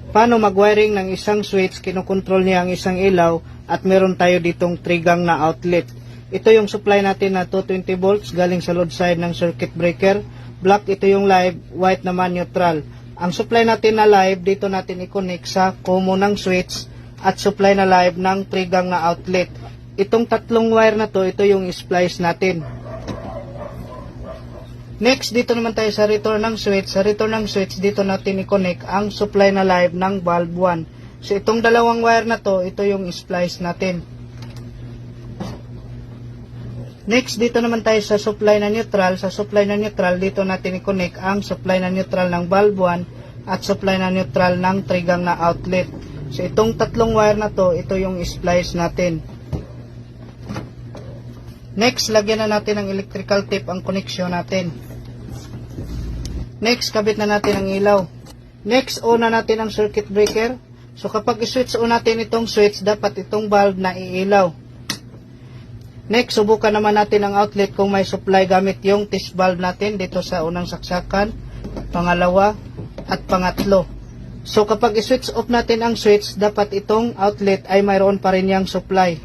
Paano mag-wiring ng isang switch, kinokontrol niya ang isang ilaw at meron tayo ditong 3 gang na outlet. Ito yung supply natin na 220 volts galing sa load side ng circuit breaker. Black, ito yung live, white naman neutral. Ang supply natin na live, dito natin i-connect sa common ng switch at supply na live ng 3 gang na outlet. Itong tatlong wire na to, ito yung splice natin. Next, dito naman tayo sa return ng switch. Sa return ng switch, dito natin i-connect ang supply na live ng bulb 1. So, itong dalawang wire na to, ito yung splice natin. Next, dito naman tayo sa supply na neutral. Sa supply na neutral, dito natin i-connect ang supply na neutral ng bulb 1 at supply na neutral ng 3 gang na outlet. So, itong tatlong wire na to, ito yung splice natin. Next, lagyan na natin ng electrical tape ang connection natin. Next, kabit na natin ang ilaw. Next, on na natin ang circuit breaker. So, kapag i-switch on natin itong switch, dapat itong bulb na iilaw. Next, subukan naman natin ang outlet kung may supply gamit yung test bulb natin dito sa unang saksakan, pangalawa, at pangatlo. So, kapag i-switch off natin ang switch, dapat itong outlet ay mayroon pa rin yung supply.